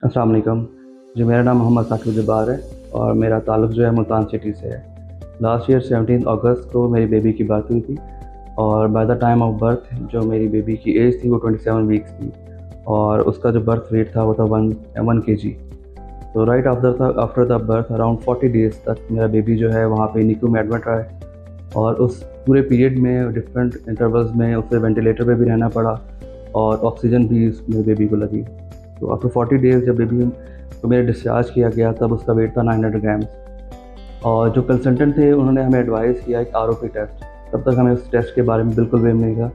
अस्सलाम वालेकुम। जी, मेरा नाम मोहम्मद साकिब जब्बार है और मेरा ताल्लुक़ जो है मुल्तान सिटी से है। लास्ट ईयर 17 अगस्त को मेरी बेबी की बर्थ हुई थी और by the time of birth जो मेरी बेबी की एज थी वो 27 वीक्स थी और उसका जो बर्थ वेट था वो था 1 केजी। तो right after the birth around 40 days तक मेरा बेबी जो है वहाँ पे NICU में एडमिट रहा है और उस पूरे पीरियड में डिफरेंट इंटरवल्स में उसे वेंटिलेटर पे भी रहना पड़ा और ऑक्सीजन भी मेरे बेबी को लगी। तो आफ्टर 40 डेज़ जब बेबी को मेरा डिस्चार्ज किया गया तब उसका वेट था 900 ग्राम्स और जो कंसल्टेंट थे उन्होंने हमें एडवाइस किया एक ROP टेस्ट। तब तक हमें उस टेस्ट के बारे में बिल्कुल भी नहीं था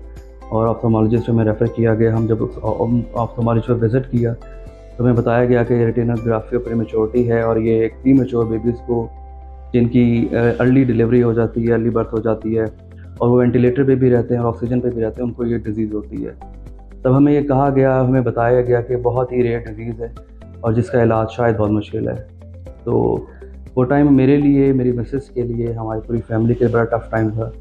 और ऑप्थेमोलॉजिस्ट में रेफ़र किया गया। हम जब उस ऑप्थेमोलॉजिस्ट पर विज़िट किया तो हमें बताया गया कि रेटिनोग्राफी प्रीमेच्योरिटी है और ये एक प्रीमेच्योर बेबीज़ को जिनकी अर्ली डिलीवरी हो जाती है, अर्ली बर्थ हो जाती है और वो वेंटिलेटर पे भी रहते हैं और ऑक्सीजन पे भी रहते हैं, उनको ये डिज़ीज़ होती है। तब हमें ये कहा गया, हमें बताया गया कि बहुत ही रेयर डिज़ीज़ है और जिसका इलाज शायद बहुत मुश्किल है। तो वो टाइम मेरे लिए, मेरी मिसेस के लिए, हमारी पूरी फैमिली के लिए बड़ा टफ़ टाइम था।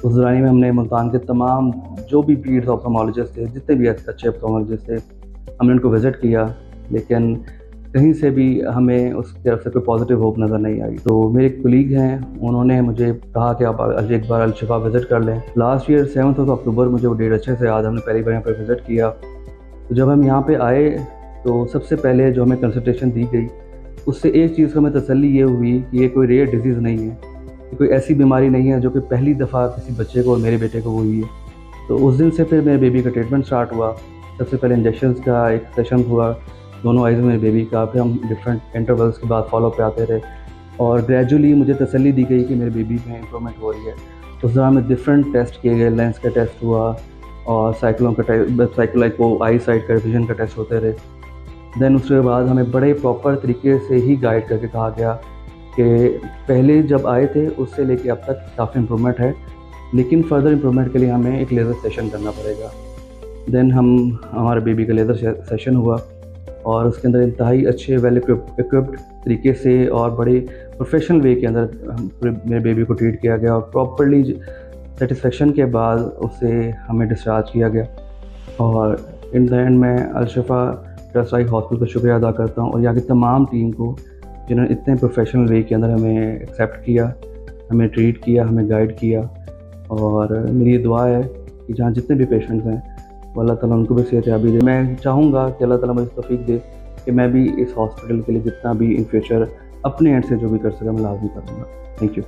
उस दौरान में हमने मुल्तान के तमाम जो भी पीड्स ऑप्थेमोलॉजिस्ट थे, जितने भी अच्छे ऑप्थेमोलॉजिस्ट थे, हमने उनको विज़िट किया, लेकिन कहीं से भी हमें उसकी तरफ से कोई पॉजिटिव होप नज़र नहीं आई। तो मेरे एक कोलीग हैं, उन्होंने मुझे कहा कि आप एक बार अल-शिफा विज़िट कर लें। लास्ट ईयर 7 अक्टूबर मुझे वो डेट अच्छे से याद है, हमने पहली बार यहाँ पे विज़िट किया। तो जब हम यहाँ पे आए तो सबसे पहले जो हमें कंसल्टेशन दी गई, उससे एक चीज़ को हमें तसल्ली ये हुई कि ये कोई रेयर डिज़ीज़ नहीं है, ये कोई ऐसी बीमारी नहीं है जो कि पहली दफ़ा किसी बच्चे को और मेरे बेटे को हुई है। तो उस दिन से फिर मेरे बेबी का ट्रीटमेंट स्टार्ट हुआ। सबसे पहले इंजेक्शंस का एक सेशन हुआ, दोनों आइज़ में मेरे बेबी का, फिर हम डिफरेंट इंटरवल्स के बाद फ़ॉलो-अप पे आते रहे और ग्रेजुअली मुझे तसल्ली दी गई कि मेरे बेबी में इम्प्रूवमेंट हो रही है। उस दौरान में डिफरेंट टेस्ट किए गए, लेंस का टेस्ट हुआ और साइक्लो वो आई साइट का, विज़न का टेस्ट होते रहे। देन उसके बाद हमें बड़े प्रॉपर तरीके से ही गाइड करके कहा गया कि पहले जब आए थे उससे लेके अब तक काफ़ी इम्प्रूवमेंट है, लेकिन फर्दर इम्प्रूवमेंट के लिए हमें एक लेज़र सेशन करना पड़ेगा। देन हमारे बेबी का लेज़र सेशन हुआ और उसके अंदर इंतहाई अच्छे वेल इक्विप्ड तरीके से और बड़े प्रोफेशनल वे के अंदर मेरे बेबी को ट्रीट किया गया और प्रॉपरली सेटिस्फेक्शन के बाद उसे हमें डिस्चार्ज किया गया। और इन द एंड मैं अल-शिफा ट्रस्ट आई हॉस्पिटल का शुक्रिया अदा करता हूँ और यहाँ की तमाम टीम को जिन्होंने इतने प्रोफेशनल वे के अंदर हमें एक्सेप्ट किया, हमें ट्रीट किया, हमें गाइड किया। और मेरी ये दुआ है कि जहाँ जितने भी पेशेंट्स हैं वो अल्लाह ताला उनको भी सेहतयाबी दे। मैं चाहूँगा कि अल्लाह ताला मुझे तौफ़ीक दे कि मैं भी इस हॉस्पिटल के लिए जितना भी इन फ्यूचर अपने एंड से जो भी कर सका मैं लाज़मी करूँगा। Thank you.